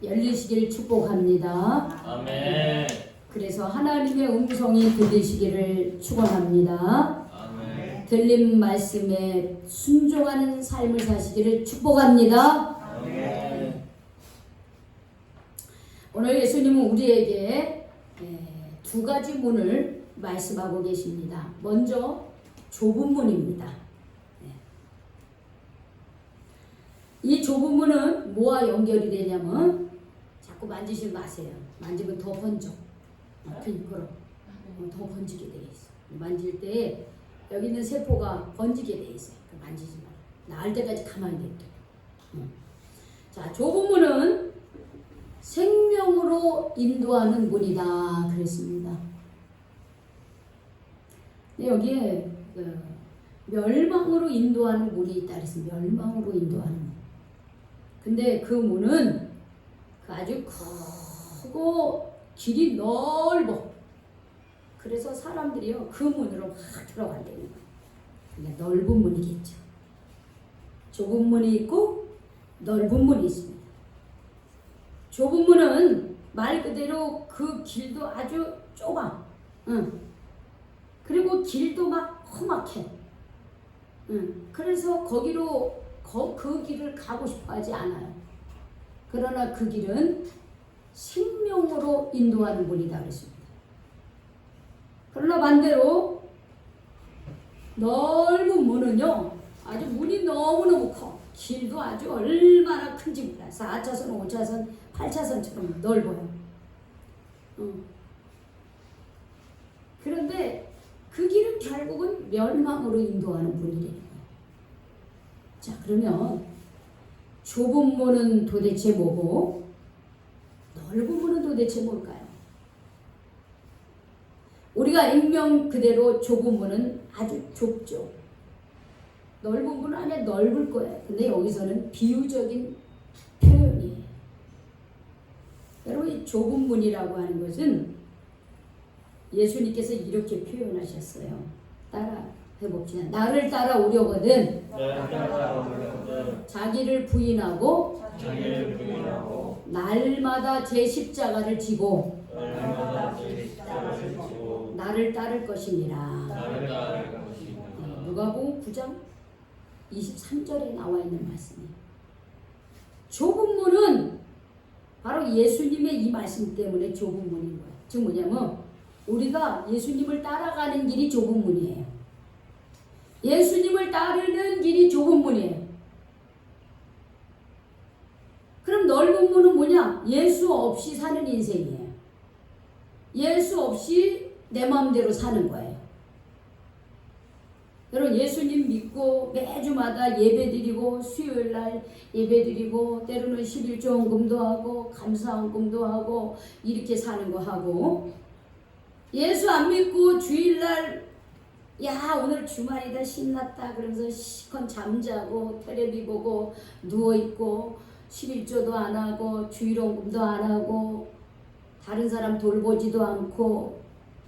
열리시길 축복합니다. 아멘. 그래서 하나님의 음성이 들리시기를 축원합니다. 아멘. 들린 말씀에 순종하는 삶을 사시기를 축복합니다. 아멘. 오늘 예수님은 우리에게 두 가지 문을 말씀하고 계십니다. 먼저 좁은 문입니다. 이 좁은 문은 뭐와 연결이 되냐면 자꾸 만지지 마세요. 만지면 더 번져. 더 번지게 돼 있어. 만질 때 여기 있는 세포가 번지게 돼 있어요. 만지지 마. 나을 때까지 가만히 냅둬. 자, 좁은 문은 생명으로 인도하는 문이다 그랬습니다. 여기에 멸망으로 인도하는 문이 있다 그랬습니다. 멸망으로 인도하는 문. 근데 그 문은 아주 크고 길이 넓어. 그래서 사람들이요 그 문으로 막 들어간다는 거예요. 그러니까 넓은 문이겠죠. 좁은 문이 있고 넓은 문이 있습니다. 좁은 문은 말 그대로 그 길도 아주 좁아. 그리고 길도 막 험악해. 그래서 거기로 그 길을 가고 싶어 하지 않아요. 그러나 그 길은 생명으로 인도하는 문이다 그랬습니다. 그러나 반대로 넓은 문은요 아주 문이 너무너무 커. 길도 아주 얼마나 큰지 몰라. 4차선, 5차선, 8차선처럼 넓어요. 그런데 그 길은 결국은 멸망으로 인도하는 문이래요. 자, 그러면 좁은 문은 도대체 뭐고 넓은 문은 도대체 뭘까요? 우리가 익명 그대로 좁은 문은 아주 좁죠. 넓은 문은 아니야 넓을 거예요. 근데 여기서는 비유적인 표현이에요. 여러분 이 좁은 문이라고 하는 것은 예수님께서 이렇게 표현하셨어요. 따라 해봅시다. 나를 따라오려거든 자기를 부인하고 날마다 제 십자가를 지고 나를 따를 것이니라. 누가복음 9장 23절에 나와 있는 말씀이에요. 좁은 문은 바로 예수님의 이 말씀 때문에 좁은 문인 거예요. 즉 뭐냐면 우리가 예수님을 따라가는 길이 좁은 문이에요. 예수님을 따르는 길이 좁은 문이에요. 그럼 넓은 문은 뭐냐? 예수 없이 사는 인생이에요. 예수 없이 내 마음대로 사는 거예요. 여러분 예수님 믿고 매주마다 예배드리고 수요일날 예배드리고 때로는 11조 헌금도 하고 감사헌금도 하고 이렇게 사는 거 하고 예수 안 믿고 주일날 야 오늘 주말이다 신났다 그러면서 시컨 잠자고 텔레비 보고 누워있고 11조도 안 하고 주일헌금도 안 하고 다른 사람 돌보지도 않고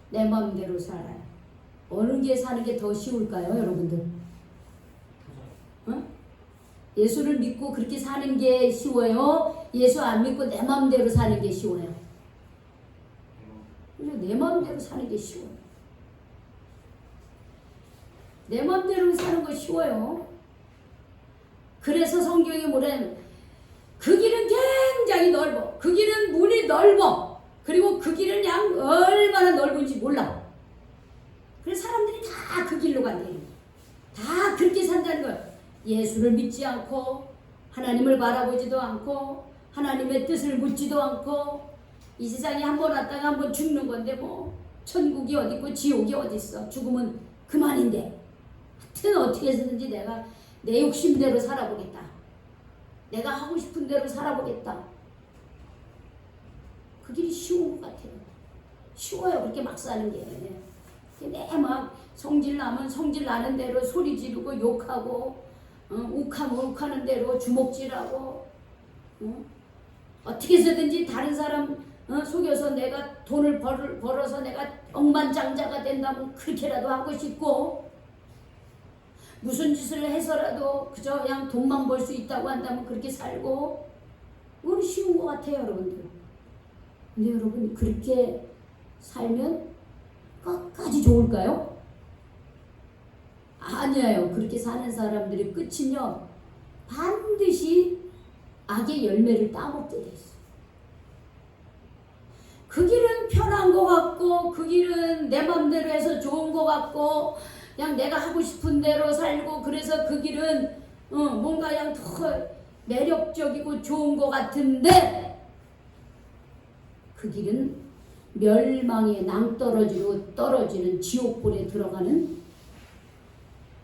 내 마음대로 살아요. 어느 게 사는 게 더 쉬울까요 여러분들? 예수를 믿고 그렇게 사는 게 쉬워요? 예수 안 믿고 내 마음대로 사는 게 쉬워요? 내 마음대로 사는 게 쉬워요. 내 마음대로 사는 거 쉬워요. 그래서 성경에 뭐냐면 그 길은 굉장히 넓어. 그 길은 문이 넓어. 그리고 그 길은 양 얼마나 넓은지 몰라. 그래서 사람들이 다 그 길로 간대요. 다 그렇게 산다는 거예요. 예수를 믿지 않고 하나님을 바라보지도 않고 하나님의 뜻을 묻지도 않고 이 세상에 한 번 왔다가 한 번 죽는 건데 뭐 천국이 어디 있고 지옥이 어디 있어. 죽으면 그만인데 하여튼 어떻게 해서든지 내가 내 욕심대로 살아보겠다. 내가 하고 싶은 대로 살아보겠다. 그 길이 쉬운 것 같아요. 쉬워요. 그렇게 막 사는 게. 내 막 성질 나면 성질 나는 대로 소리 지르고 욕하고 욱하면 욱하는 대로 주먹질하고 어떻게 해서든지 다른 사람 속여서 내가 돈을 벌어서 내가 억만장자가 된다면 그렇게라도 하고 싶고 무슨 짓을 해서라도 그저 그냥 돈만 벌 수 있다고 한다면 그렇게 살고 이건 쉬운 것 같아요, 여러분들. 근데 여러분, 그렇게 살면 끝까지 좋을까요? 아니에요. 그렇게 사는 사람들의 끝은요, 반드시 악의 열매를 따먹게 돼 있어요. 그 길은 편한 것 같고, 그 길은 내 맘대로 해서 좋은 것 같고, 그냥 내가 하고 싶은 대로 살고, 그래서 그 길은 뭔가 그냥 더 매력적이고 좋은 것 같은데, 그 길은 멸망의 낭떠러지로 떨어지는 지옥불에 들어가는,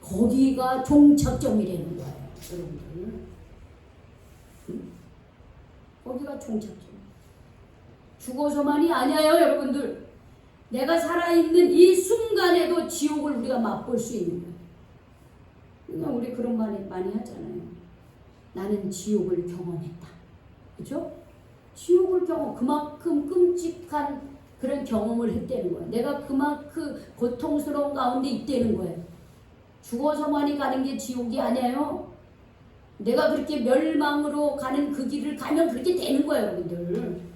거기가 종착점이라는 거예요, 여러분들. 거기가 종착점. 죽어서만이 아니에요, 여러분들. 내가 살아있는 이 순간에도 지옥을 우리가 맛볼 수 있는 거예요. 그러니까 우리 그런 말 많이 하잖아요. 나는 지옥을 경험했다. 그죠? 지옥을 그만큼 끔찍한 그런 경험을 했다는 거예요. 내가 그만큼 고통스러운 가운데 있다는 거예요. 죽어서만이 가는 게 지옥이 아니에요. 내가 그렇게 멸망으로 가는 그 길을 가면 그렇게 되는 거예요, 여러분들.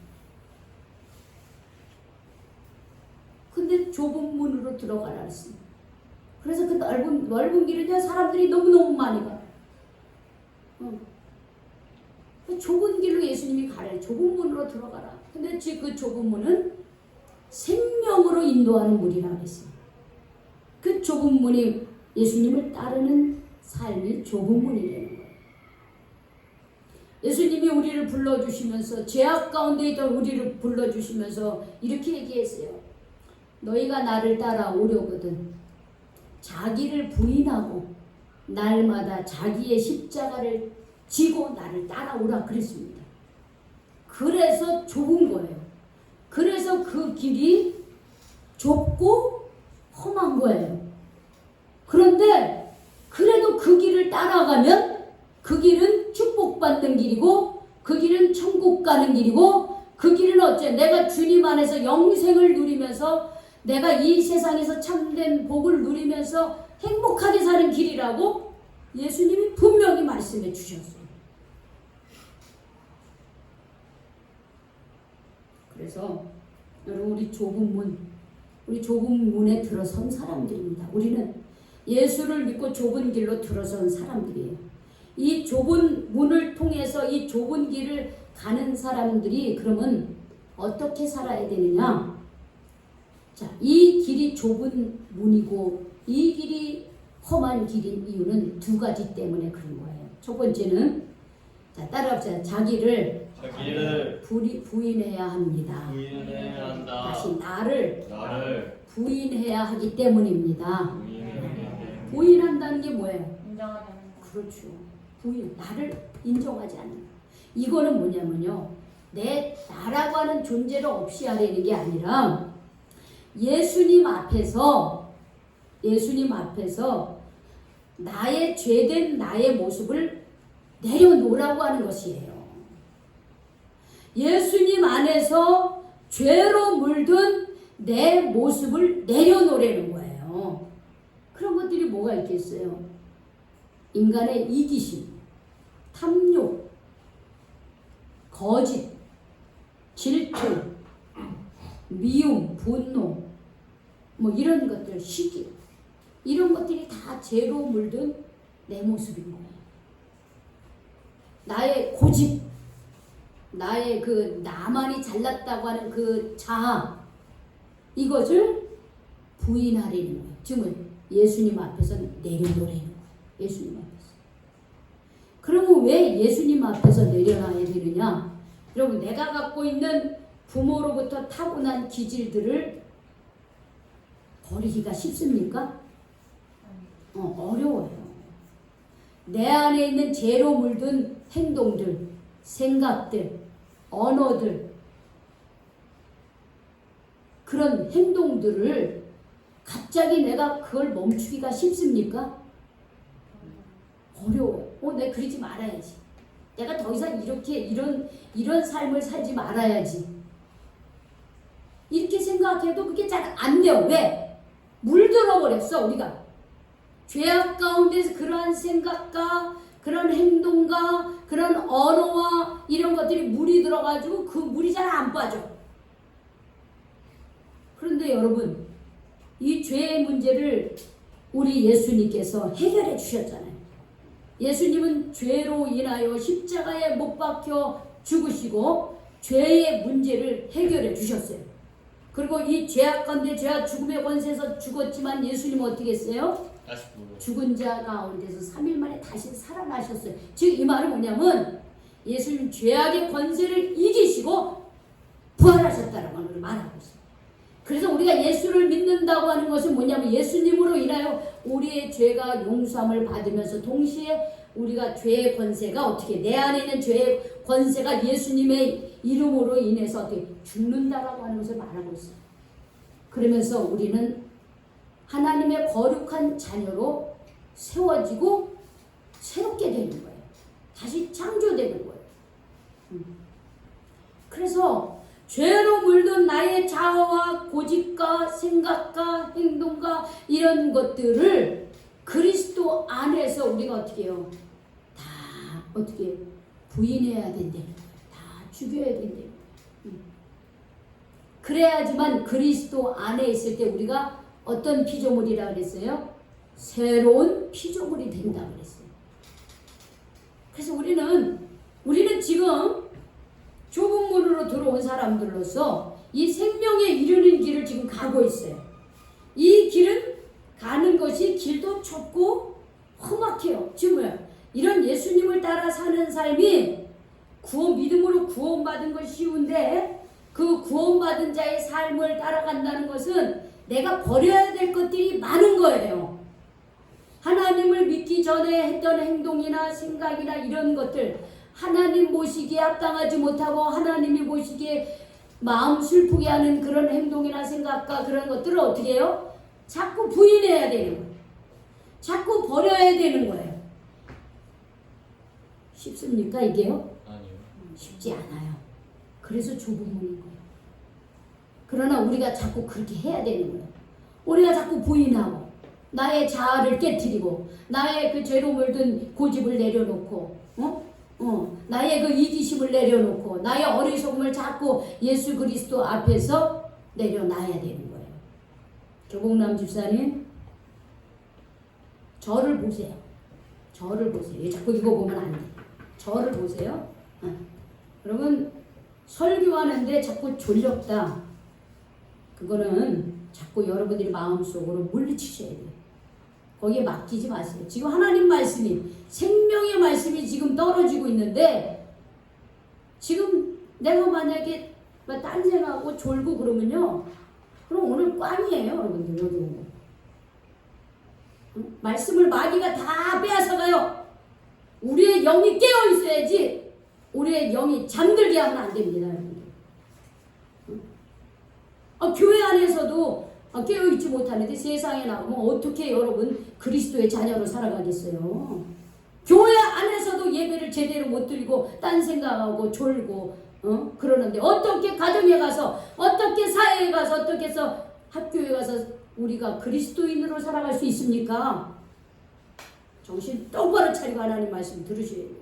근데 좁은 문으로 들어가라 했습니다. 그래서 그 넓은 길은요, 사람들이 너무너무 많이 가. 그 좁은 길로 예수님이 가래. 좁은 문으로 들어가라. 근데 그 좁은 문은 생명으로 인도하는 문이라고 했습니다. 그 좁은 문이 예수님을 따르는 삶이 좁은 문이라는 거예요. 예수님이 우리를 불러주시면서, 죄악 가운데 있던 우리를 불러주시면서 이렇게 얘기했어요. 너희가 나를 따라오려거든 자기를 부인하고 날마다 자기의 십자가를 지고 나를 따라오라 그랬습니다. 그래서 좁은 거예요. 그래서 그 길이 좁고 험한 거예요. 그런데 그래도 그 길을 따라가면 그 길은 축복받는 길이고, 그 길은 천국 가는 길이고, 그 길은 어째 내가 주님 안에서 영생을 누리면서 내가 이 세상에서 참된 복을 누리면서 행복하게 사는 길이라고 예수님이 분명히 말씀해 주셨어요. 그래서 여러분, 우리 좁은 문에 들어선 사람들입니다. 우리는 예수를 믿고 좁은 길로 들어선 사람들이에요. 이 좁은 문을 통해서 이 좁은 길을 가는 사람들이 그러면 어떻게 살아야 되느냐? 자, 이 길이 좁은 문이고 이 길이 험한 길인 이유는 두 가지 때문에 그런 거예요. 첫 번째는, 자, 따라합시다. 자기를 부인해야 합니다. 부인해야 한다. 다시 나를 부인해야 하기 때문입니다. 부인한다는 게 뭐예요? 인정하지 않는다. 그렇죠. 나를 인정하지 않는 거. 이거는 뭐냐면요, 내 나라고 하는 존재를 없이 하려는 게 아니라 예수님 앞에서 나의 죄된 나의 모습을 내려놓으라고 하는 것이에요. 예수님 안에서 죄로 물든 내 모습을 내려놓으라는 거예요. 그런 것들이 뭐가 있겠어요? 인간의 이기심, 탐욕, 거짓, 질투, 미움, 분노, 뭐 이런 것들, 시기, 이런 것들이 다 죄로 물든 내 모습인 거예요. 나의 고집, 나의 그 나만이 잘났다고 하는 그 자아, 이것을 부인하려는 거예요. 지금 예수님 앞에서 내려놓으라는 거예요. 예수님 앞에서. 그러면 왜 예수님 앞에서 내려놔야 되느냐? 여러분, 내가 갖고 있는 부모로부터 타고난 기질들을 버리기가 쉽습니까? 어려워요. 내 안에 있는 죄로 물든 행동들, 생각들, 언어들, 그런 행동들을 갑자기 내가 그걸 멈추기가 쉽습니까? 어려워요. 내가 그러지 말아야지. 내가 더 이상 이런 삶을 살지 말아야지. 이렇게 생각해도 그게 잘 안 돼요. 왜? 물들어 버렸어, 우리가. 죄악 가운데서 그러한 생각과 그런 행동과 그런 언어와 이런 것들이 물이 들어가지고 그 물이 잘 안 빠져. 그런데 여러분, 이 죄의 문제를 우리 예수님께서 해결해 주셨잖아요. 예수님은 죄로 인하여 십자가에 못 박혀 죽으시고 죄의 문제를 해결해 주셨어요. 그리고 이 죄악 가운데 죄와 죽음의 권세에서 죽었지만 예수님은 어떻게 했어요? 다시 부르. 죽은 자 가운데서 3일 만에 다시 살아나셨어요. 즉 이 말은 뭐냐면 예수님 죄악의 권세를 이기시고 부활하셨다는 걸 말하고 있어요. 그래서 우리가 예수를 믿는다고 하는 것은 뭐냐면 예수님으로 인하여 우리의 죄가 용서함을 받으면서 동시에 우리가 죄의 권세가 어떻게 내 안에 있는 죄의 권세가 예수님의 이름으로 인해서 어떻게 죽는다라고 하는 것을 말하고 있어요. 그러면서 우리는 하나님의 거룩한 자녀로 세워지고 새롭게 되는 거예요. 다시 창조되는 거예요. 그래서 죄로 물든 나의 자아와 고집과 생각과 행동과 이런 것들을 그리스도 안에서 우리가 어떻게 해요? 다 어떻게 부인해야 된다는 거예요. 다 죽여야 된다는 거예요. 그래야지만 그리스도 안에 있을 때 우리가 어떤 피조물이라 그랬어요? 새로운 피조물이 된다 그랬어요. 그래서 우리는 지금 좁은 문으로 들어온 사람들로서 이 생명에 이르는 길을 지금 가고 있어요. 이 길은 가는 것이 길도 좁고 험악해요. 지금 뭐야? 이런 예수님을 따라 사는 삶이 믿음으로 구원받은 건 쉬운데 그 구원받은 자의 삶을 따라간다는 것은 내가 버려야 될 것들이 많은 거예요. 하나님을 믿기 전에 했던 행동이나 생각이나 이런 것들 하나님 보시기에 합당하지 못하고 하나님이 보시기에 마음 슬프게 하는 그런 행동이나 생각과 그런 것들을 어떻게 해요? 자꾸 부인해야 되는 거예요. 자꾸 버려야 되는 거예요. 쉽습니까 이게요? 아니요. 쉽지 않아요. 그래서 좁은 문인 거예요. 그러나 우리가 자꾸 그렇게 해야 되는 거예요. 우리가 자꾸 부인하고 나의 자아를 깨트리고 나의 그 죄로 물든 고집을 내려놓고 나의 그 이기심을 내려놓고 나의 어리석음을 자꾸 예수 그리스도 앞에서 내려놔야 되는 거예요. 조봉남 집사님, 저를 보세요. 저를 보세요. 자꾸 이거 보면 안 돼요. 저를 보세요. 그러면 설교하는데 자꾸 졸렸다. 그거는 자꾸 여러분들이 마음속으로 물리치셔야 돼요. 거기에 맡기지 마세요. 지금 하나님 말씀이 생명의 말씀이 지금 떨어지고 있는데 지금 내가 만약에 딴 생각하고 졸고 그러면요. 그럼 오늘 꽝이에요. 여러분들 여기 오고. 말씀을 마귀가 다 빼앗아가요. 우리의 영이 깨어 있어야지 우리의 영이 잠들게 하면 안 됩니다. 여러분들. 교회 안에서도 깨어있지 못하는데 세상에 나오면 어떻게 여러분 그리스도의 자녀로 살아가겠어요? 교회 안에서도 예배를 제대로 못 드리고 딴 생각하고 졸고 그러는데 어떻게 가정에 가서 어떻게 사회에 가서 어떻게 해서 학교에 가서 우리가 그리스도인으로 살아갈 수 있습니까? 정신 똑바로 차리고 하나님 말씀 들으셔야 돼요.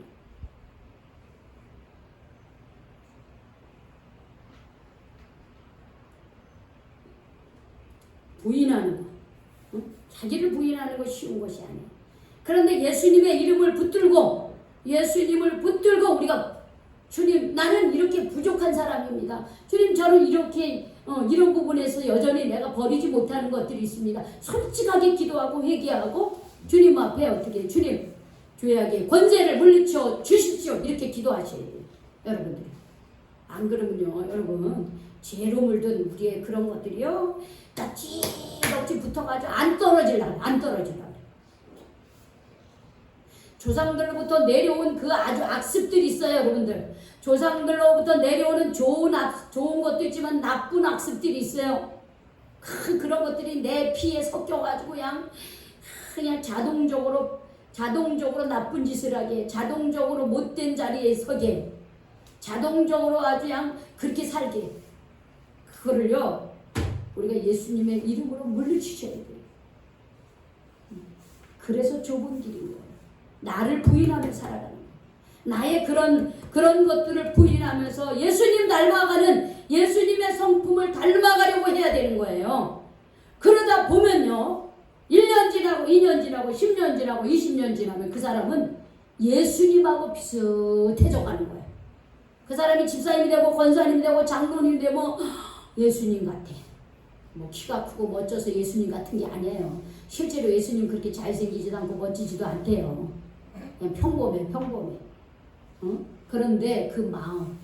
부인하는 거. 자기를 부인하는 거 쉬운 것이 아니에요. 그런데 예수님의 이름을 붙들고 우리가 주님 나는 이렇게 부족한 사람입니다. 주님 저는 이렇게 이런 부분에서 여전히 내가 버리지 못하는 것들이 있습니다. 솔직하게 기도하고 회개하고 주님 앞에 어떻게 주님 죄악의 권세를 물리쳐 주십시오. 이렇게 기도하셔야 돼요. 여러분들. 안 그러면요 여러분 죄로 물든 우리의 그런 것들이요 찌덕지 붙어가지고 안 떨어질라. 조상들로부터 내려온 그 아주 악습들이 있어요, 여러분들. 조상들로부터 내려오는 좋은 것도 있지만 나쁜 악습들이 있어요. 그런 것들이 내 피에 섞여가지고 그냥 자동적으로 나쁜 짓을 하게, 자동적으로 못된 자리에 서게, 자동적으로 아주 그냥 그렇게 살게. 그거를요, 우리가 예수님의 이름으로 물리치셔야 돼요. 그래서 좁은 길인 거예요. 나를 부인하며 살아가는 거예요. 나의 그런 것들을 부인하면서 예수님 닮아가는 예수님의 성품을 닮아가려고 해야 되는 거예요. 그러다 보면요, 1년 지나고 2년 지나고 10년 지나고 20년 지나면 그 사람은 예수님하고 비슷해져 가는 거예요. 그 사람이 집사님이 되고 권사님이 되고 장로님이 되고 예수님 같아. 뭐 키가 크고 멋져서 예수님 같은 게 아니에요. 실제로 예수님 그렇게 잘생기지도 않고 멋지지도 않대요. 그냥 평범해. 그런데 그 마음,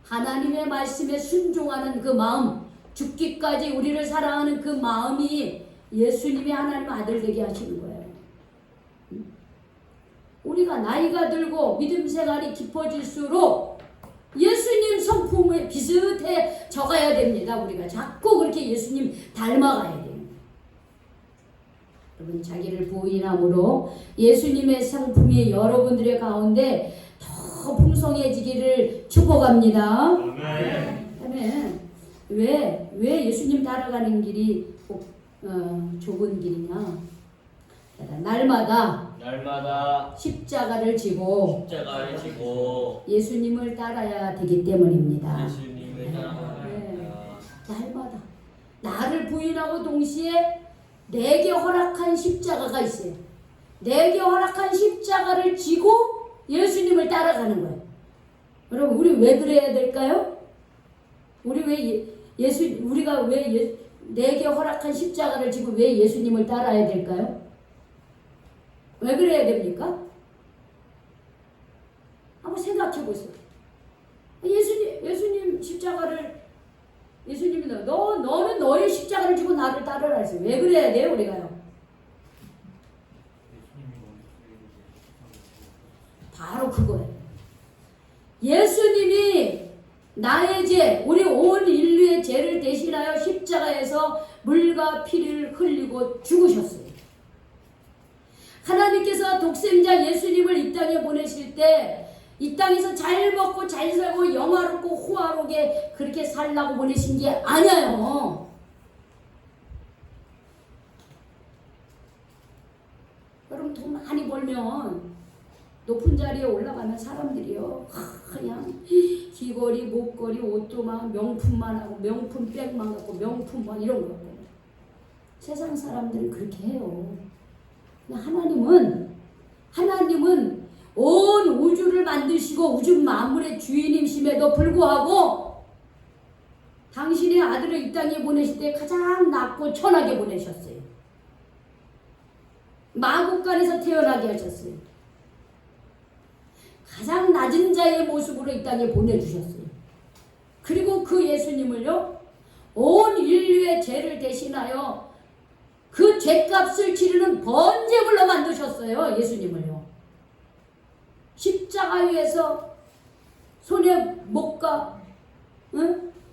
하나님의 말씀에 순종하는 그 마음, 죽기까지 우리를 사랑하는 그 마음이 예수님이 하나님 아들 되게 하시는 거예요. 우리가 나이가 들고 믿음 생활이 깊어질수록 예수님 성품에 비슷해져 가야 됩니다. 우리가 자꾸 그렇게 예수님 닮아가야 돼요. 여러분, 자기를 부인함으로 예수님의 성품이 여러분들의 가운데 더 풍성해지기를 축복합니다. 아멘. 왜 예수님 따라가는 길이 꼭 좁은 길이냐? 날마다 십자가를 지고 예수님을 따라야 되기 때문입니다. 날마다 나를 부인하고 동시에 내게 허락한 십자가가 있어요. 내게 허락한 십자가를 지고 예수님을 따라가는 거예요. 여러분, 우리 왜 그래야 될까요? 우리가 왜 내게 허락한 십자가를 지고 왜 예수님을 따라야 될까요? 왜 그래야 됩니까? 한번 생각해 보세요. 예수님 십자가를, 예수님이 너는 너의 십자가를 지고 나를 따르라 했어요. 왜 그래야 돼요, 우리가요? 바로 그거예요. 예수님이 나의 죄, 우리 온 인류의 죄를 대신하여 십자가에서 물과 피를 흘리고 죽으셨어요. 하나님께서 독생자 예수님을 이 땅에 보내실 때 이 땅에서 잘 먹고 잘 살고 영화롭고 호화롭게 그렇게 살라고 보내신 게 아니에요. 여러분, 돈 많이 벌면 높은 자리에 올라가면 사람들이요, 그냥 귀걸이, 목걸이, 옷도 막 명품만 하고 명품 백만 갖고 명품만 이런 거. 세상 사람들은 그렇게 해요. 하나님은 온 우주를 만드시고 우주 만물의 주인임심에도 불구하고 당신의 아들을 이 땅에 보내실 때 가장 낮고 천하게 보내셨어요. 마국간에서 태어나게 하셨어요. 가장 낮은 자의 모습으로 이 땅에 보내주셨어요. 그리고 그 예수님을요, 온 인류의 죄를 대신하여 그 죄값을 치르는 번제물로 만드셨어요. 예수님을요. 십자가 위에서 손에 목과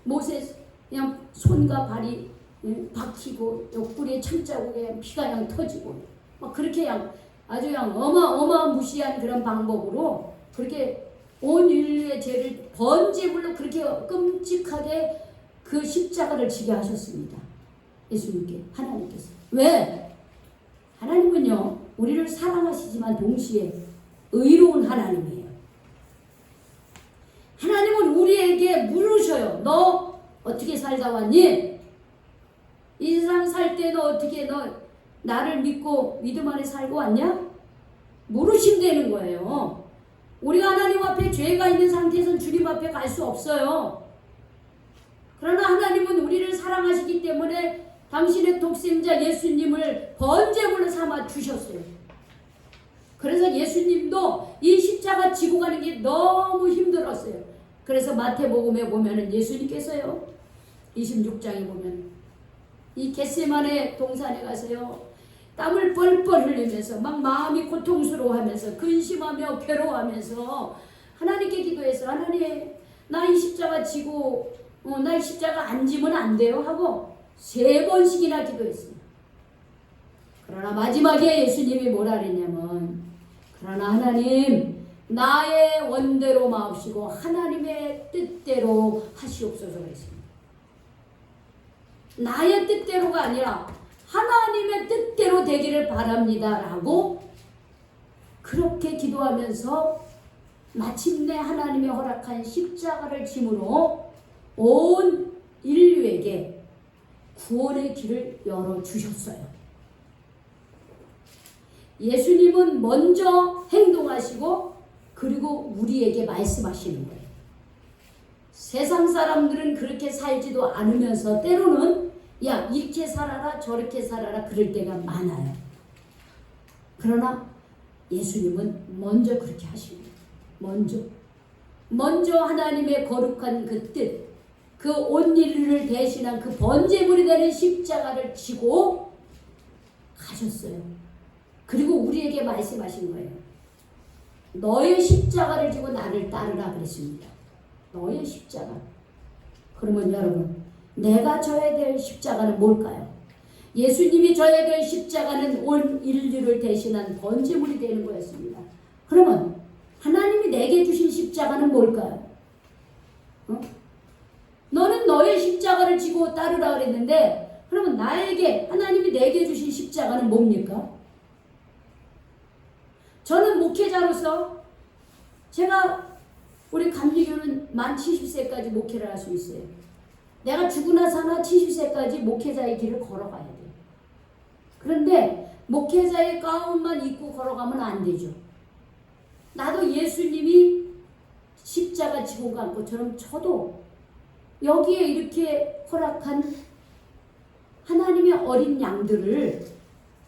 못에 그냥 손과 발이 박히고 옆구리에 참자국에 피가 그냥 터지고 막 그렇게 아주 그냥 어마무시한 그런 방법으로 그렇게 온 인류의 죄를 번제물로 그렇게 끔찍하게 그 십자가를 지게 하셨습니다. 예수님께, 하나님께서. 왜? 하나님은요, 우리를 사랑하시지만 동시에 의로운 하나님이에요. 하나님은 우리에게 물으셔요. 너 어떻게 살다 왔니? 이 세상 살 때 너 어떻게 나를 믿고 믿음 안에 살고 왔냐? 물으신다는 거예요. 우리가 하나님 앞에 죄가 있는 상태에서는 주님 앞에 갈 수 없어요. 그러나 하나님은 우리를 사랑하시기 때문에 당신의 독생자 예수님을 번제물로 삼아 주셨어요. 그래서 예수님도 이 십자가 지고 가는 게 너무 힘들었어요. 그래서 마태복음에 보면은 예수님께서요, 26장에 보면 이 겟세마네 동산에 가서요, 땀을 뻘뻘 흘리면서 막 마음이 고통스러워하면서 근심하며 괴로워하면서 하나님께 기도해서, 하나님, 나 이 십자가 지고 나 이 십자가 안 지면 안 돼요 하고 3번씩이나 기도했습니다. 그러나 마지막에 예수님이 뭐라 그랬냐면, 그러나 하나님, 나의 원대로 마옵시고 하나님의 뜻대로 하시옵소서 그랬습니다. 나의 뜻대로가 아니라 하나님의 뜻대로 되기를 바랍니다 라고 그렇게 기도하면서 마침내 하나님이 허락한 십자가를 짐으로 온 인류에게 구원의 길을 열어주셨어요. 예수님은 먼저 행동하시고 그리고 우리에게 말씀하시는 거예요. 세상 사람들은 그렇게 살지도 않으면서 때로는 야 이렇게 살아라 저렇게 살아라 그럴 때가 많아요. 그러나 예수님은 먼저 그렇게 하십니다. 먼저 하나님의 거룩한 그 뜻, 그 온 인류를 대신한 그 번제물이 되는 십자가를 지고 가셨어요. 그리고 우리에게 말씀하신 거예요. 너의 십자가를 지고 나를 따르라 그랬습니다. 너의 십자가. 그러면 여러분, 내가 져야 될 십자가는 뭘까요? 예수님이 져야 될 십자가는 온 인류를 대신한 번제물이 되는 거였습니다. 그러면 하나님이 내게 주신 십자가는 뭘까요? 너는 너의 십자가를 지고 따르라 그랬는데 그러면 나에게 하나님이 내게 주신 십자가는 뭡니까? 저는 목회자로서 제가 우리 감리교는 만 70세까지 목회를 할 수 있어요. 내가 죽으나 사나 70세까지 목회자의 길을 걸어가야 돼요. 그런데 목회자의 가운만 입고 걸어가면 안 되죠. 나도 예수님이 십자가 지고 간 것처럼 저도 여기에 이렇게 허락한 하나님의 어린 양들을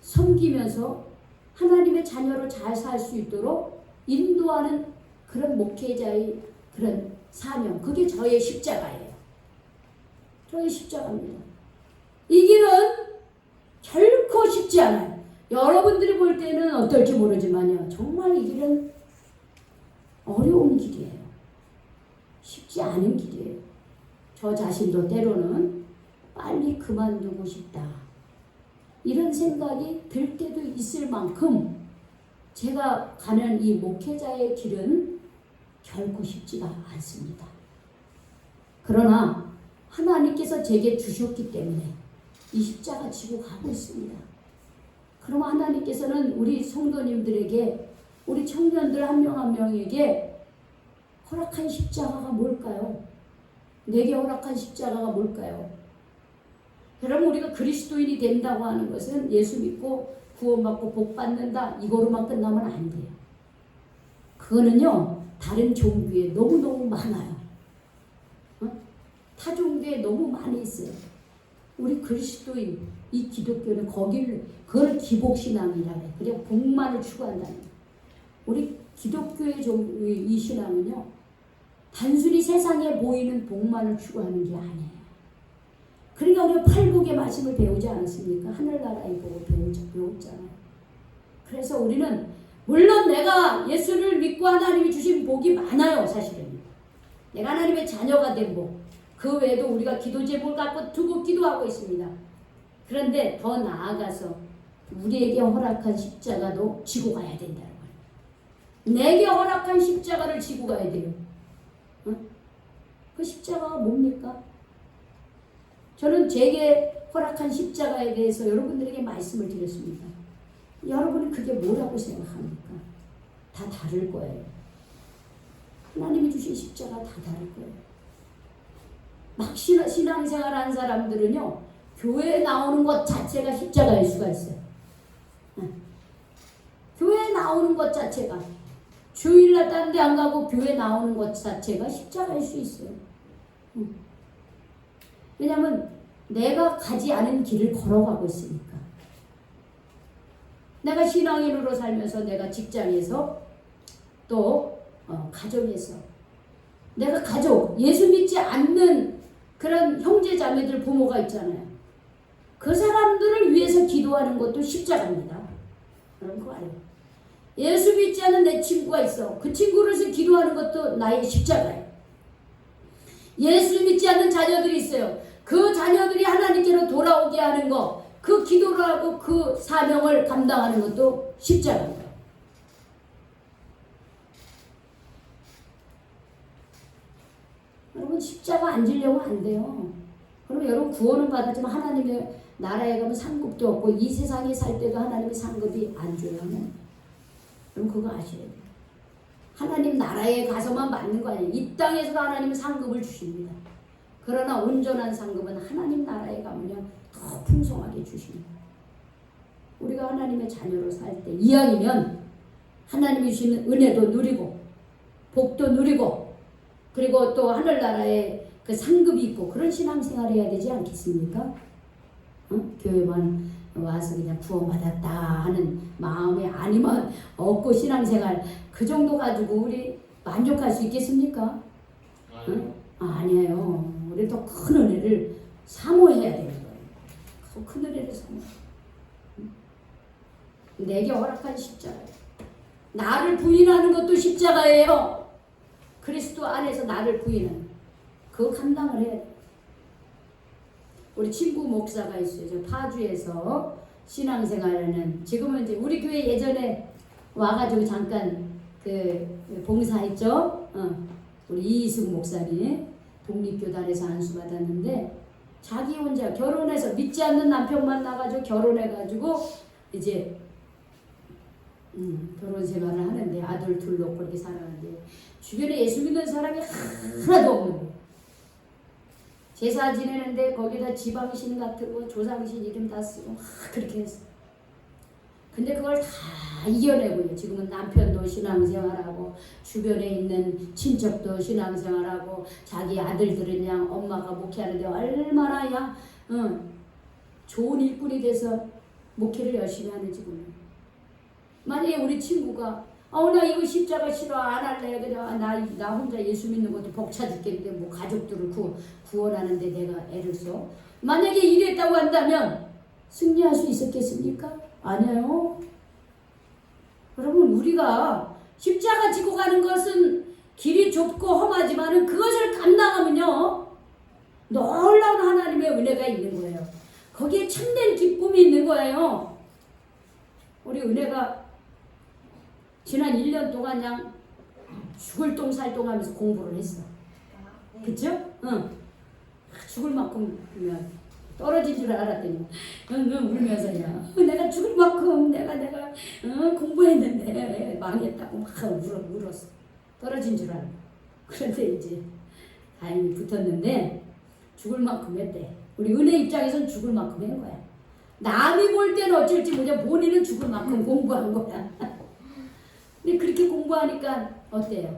섬기면서 하나님의 자녀로 잘 살 수 있도록 인도하는 그런 목회자의 그런 사명, 그게 저의 십자가예요. 저의 십자가입니다. 이 길은 결코 쉽지 않아요. 여러분들이 볼 때는 어떨지 모르지만요. 정말 이 길은 어려운 길이에요. 쉽지 않은 길이에요. 저 자신도 때로는 빨리 그만두고 싶다. 이런 생각이 들 때도 있을 만큼 제가 가는 이 목회자의 길은 결코 쉽지가 않습니다. 그러나 하나님께서 제게 주셨기 때문에 이 십자가 지고 가고 있습니다. 그럼 하나님께서는 우리 성도님들에게, 우리 청년들 한 명 한 명에게 허락한 십자가가 뭘까요? 내게 허락한 십자가가 뭘까요? 그럼 우리가 그리스도인이 된다고 하는 것은 예수 믿고 구원받고 복 받는다 이거로만 끝나면 안 돼요. 그거는요 다른 종교에 너무너무 많아요. 타 종교에 너무 많이 있어요. 우리 그리스도인 이 기독교는 그걸 기복신앙이라고 해요. 그냥 복만을 추구한다는 거예요. 우리 기독교의 이 신앙은요 단순히 세상에 보이는 복만을 추구하는 게 아니에요. 그러니까 우리가 팔복의 말씀을 배우지 않았습니까? 하늘나라의 복을 배웠잖아요. 그래서 우리는 물론 내가 예수를 믿고 하나님이 주신 복이 많아요. 사실은 내가 하나님의 자녀가 된 복, 그 외에도 우리가 기도 제목을 갖고 두고 기도하고 있습니다. 그런데 더 나아가서 우리에게 허락한 십자가도 지고 가야 된다는 거예요. 내게 허락한 십자가를 지고 가야 돼요. 그 십자가가 뭡니까? 저는 제게 허락한 십자가에 대해서 여러분들에게 말씀을 드렸습니다. 여러분은 그게 뭐라고 생각합니까? 다 다를 거예요. 하나님이 주신 십자가 다 다를 거예요. 막 신앙생활 하는 사람들은요 교회에 나오는 것 자체가 십자가일 수가 있어요. 교회에 나오는 것 자체가, 주일날 다른 데 안 가고 교회 나오는 것 자체가 십자가일 수 있어요. 왜냐하면 내가 가지 않은 길을 걸어가고 있으니까. 내가 신앙인으로 살면서 내가 직장에서 또 가정에서 내가 가족, 예수 믿지 않는 그런 형제 자매들 부모가 있잖아요. 그 사람들을 위해서 기도하는 것도 십자가입니다. 그런 거 알아요. 예수 믿지 않는 내 친구가 있어. 그 친구를 위해서 기도하는 것도 나의 십자가예요. 예수 믿지 않는 자녀들이 있어요. 그 자녀들이 하나님께로 돌아오게 하는 것, 그 기도를 하고 그 사명을 감당하는 것도 십자가입니다. 여러분 십자가 안 지려고 안 돼요. 그럼 여러분 구원은 받았지만 하나님의 나라에 가면 상급도 없고 이 세상에 살 때도 하나님의 상급이 안 줘요. 그럼 그거 아셔야 돼요. 하나님 나라에 가서만 받는 거 아니에요. 이 땅에서도 하나님은 상급을 주십니다. 그러나 온전한 상급은 하나님 나라에 가면요 더 풍성하게 주십니다. 우리가 하나님의 자녀로 살 때 이왕이면 하나님이 주시는 은혜도 누리고 복도 누리고 그리고 또 하늘나라에 그 상급이 있고 그런 신앙생활을 해야 되지 않겠습니까? 교회만 와서 그냥 구원받았다 하는 마음이 아니면 없고 신앙생활 그 정도 가지고 우리 만족할 수 있겠습니까? 아니에요. 우리 더 큰 은혜를 사모해야 되는 거예요. 더 큰 은혜를 사모. 내게 허락한 십자가예요. 나를 부인하는 것도 십자가예요. 그리스도 안에서 나를 부인하는 그거 감당을 해야 돼요. 우리 친구 목사가 있어요. 저 파주에서 신앙생활하는 지금은 이제 우리 교회 예전에 와가지고 잠깐 그 봉사했죠. 우리 이희숙 목사님 독립교단에서 안수받았는데 자기 혼자 결혼해서 믿지 않는 남편 만나가지고 결혼해가지고 이제 결혼 생활을 하는데 아들 둘 놓고 그렇게 살아가는데 주변에 예수 믿는 사람이 하나도 없는 거예요. 제사 지내는데 거기다 지방신 같은 거 조상신 이름 다 쓰고 막 그렇게 했어. 근데 그걸 다 이겨내고요. 지금은 남편도 신앙생활하고 주변에 있는 친척도 신앙생활하고 자기 아들들은 그냥 엄마가 목회하는데 얼마나 좋은 일꾼이 돼서 목회를 열심히 하는지 몰라요. 만약에 우리 친구가 나 이거 십자가 싫어 안 할래 그냥 나 혼자 예수 믿는 것도 벅차 죽겠는데 뭐 가족들을 구원하는데 내가 애를 써 만약에 이랬다고 한다면 승리할 수 있었겠습니까? 아니에요. 여러분 우리가 십자가 지고 가는 것은 길이 좁고 험하지만은 그것을 감당하면요 놀라운 하나님의 은혜가 있는 거예요. 거기에 참된 기쁨이 있는 거예요. 우리 은혜가 지난 1년 동안 그냥 죽을 똥 살 똥 하면서 공부를 했어. 그쵸? 죽을 만큼 그냥 떨어진 줄 알았더니 울면서 내가 죽을 만큼 내가 공부했는데 망했다고 막 울었어. 떨어진 줄 알아. 그런데 이제 다행히 붙었는데 죽을 만큼 했대. 우리 은혜 입장에서는 죽을 만큼 한 거야. 남이 볼 때는 어쩔지 모르겠 본인은 죽을 만큼 공부한 거야. 근데 그렇게 공부하니까 어때요?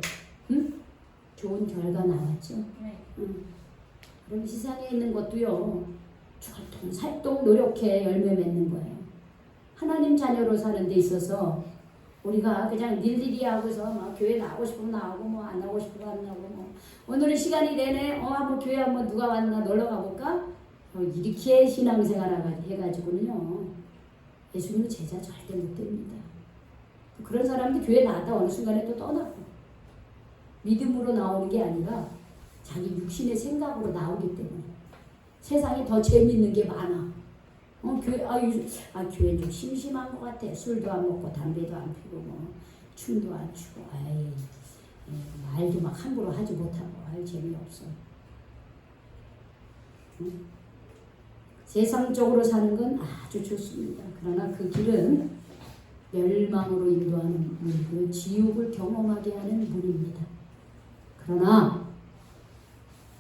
응? 좋은 결과 나왔죠? 네. 그럼 세상에 있는 것도요. 죽을똥 살똥 노력해 열매 맺는 거예요. 하나님 자녀로 사는 데 있어서 우리가 그냥 일일이 하고서 막 교회 나오고 싶으면 나오고 뭐 안 나오고 싶으면 안 나오고 뭐 오늘은 시간이 되네. 한번 교회 한번 누가 왔나 놀러 가볼까? 이렇게 신앙생활 해가지고는요. 예수님 제자 절대 못 됩니다. 그런 사람들 교회 나왔다 어느 순간에 또 떠나고 믿음으로 나오는 게 아니라 자기 육신의 생각으로 나오기 때문에 세상에 더 재밌는 게 많아. 교회 좀 심심한 것 같아. 술도 안 먹고 담배도 안 피고 뭐 춤도 안 추고 말도 막 함부로 하지 못하고 재미없어. 세상적으로 사는 건 아주 좋습니다. 그러나 그 길은 멸망으로 인도하는 문이고 지옥을 경험하게 하는 문입니다. 그러나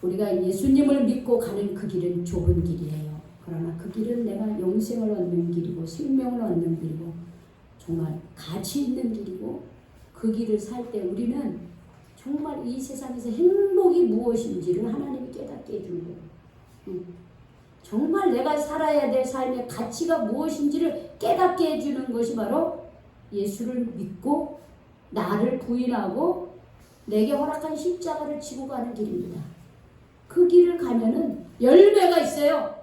우리가 예수님을 믿고 가는 그 길은 좁은 길이에요. 그러나 그 길은 내가 영생을 얻는 길이고 생명을 얻는 길이고 정말 가치 있는 길이고 그 길을 살 때 우리는 정말 이 세상에서 행복이 무엇인지를 하나님이 깨닫게 해주는 거예요. 정말 내가 살아야 될 삶의 가치가 무엇인지를 깨닫게 해주는 것이 바로 예수를 믿고 나를 부인하고 내게 허락한 십자가를 지고 가는 길입니다. 그 길을 가면은 열매가 있어요.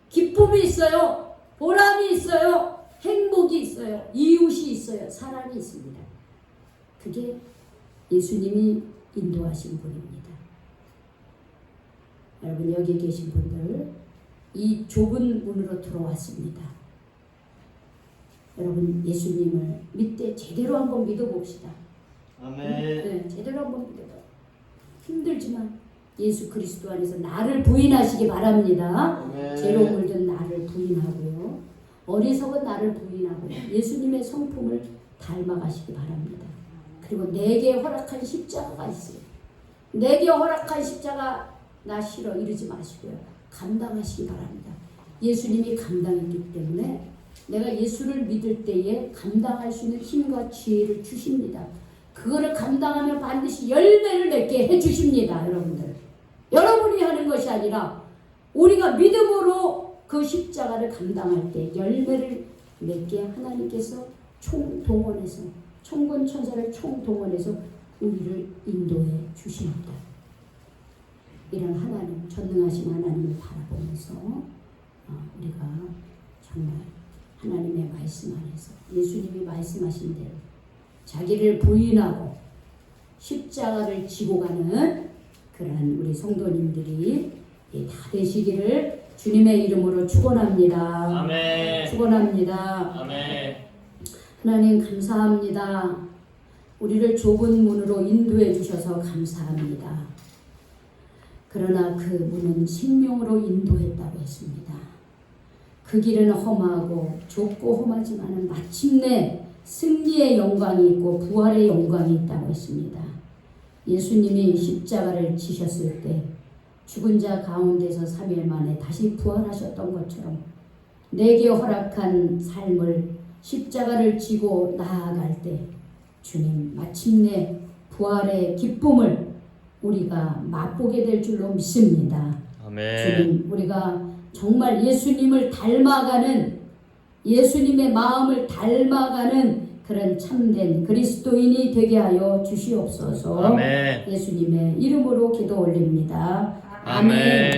기쁨이 있어요. 보람이 있어요. 행복이 있어요. 이웃이 있어요. 사랑이 있습니다. 그게 예수님이 인도하신 분입니다. 여러분 여기 계신 분들 이 좁은 문으로 들어왔습니다. 여러분 예수님을 믿되 제대로 한번 믿어봅시다. 아멘. 네, 제대로 한번 믿어봐요. 힘들지만 예수 그리스도 안에서 나를 부인하시기 바랍니다. 아멘. 죄로 물든 나를 부인하고요. 어리석은 나를 부인하고 예수님의 성품을 닮아가시기 바랍니다. 그리고 내게 허락한 십자가가 있어요. 내게 허락한 십자가 나 싫어 이러지 마시고요. 감당하시기 바랍니다. 예수님이 감당했기 때문에 내가 예수를 믿을 때에 감당할 수 있는 힘과 지혜를 주십니다. 그거를 감당하면 반드시 열매를 맺게 해주십니다. 여러분들. 여러분이 하는 것이 아니라 우리가 믿음으로 그 십자가를 감당할 때 열매를 맺게 하나님께서 총동원해서 천군 천사를 총동원해서 우리를 인도해 주십니다. 이런 하나님, 전능하신 하나님을 바라보면서 우리가 정말 하나님의 말씀 안에서 예수님이 말씀하신 대로 자기를 부인하고 십자가를 지고 가는 그러한 우리 성도님들이 다 되시기를 주님의 이름으로 축원합니다. 아멘. 축원합니다. 아멘. 하나님 감사합니다. 우리를 좁은 문으로 인도해 주셔서 감사합니다. 그러나 그 문은 생명으로 인도했다고 했습니다. 그 길은 험하고 좁고 험하지만 마침내 승리의 영광이 있고 부활의 영광이 있다고 했습니다. 예수님이 십자가를 지셨을 때 죽은 자 가운데서 3일 만에 다시 부활하셨던 것처럼 내게 허락한 삶을 십자가를 지고 나아갈 때 주님 마침내 부활의 기쁨을 우리가 맛보게 될 줄로 믿습니다. 아멘. 주님, 우리가 정말 예수님을 닮아가는 예수님의 마음을 닮아가는 그런 참된 그리스도인이 되게 하여 주시옵소서. 아멘. 예수님의 이름으로 기도 올립니다. 아멘.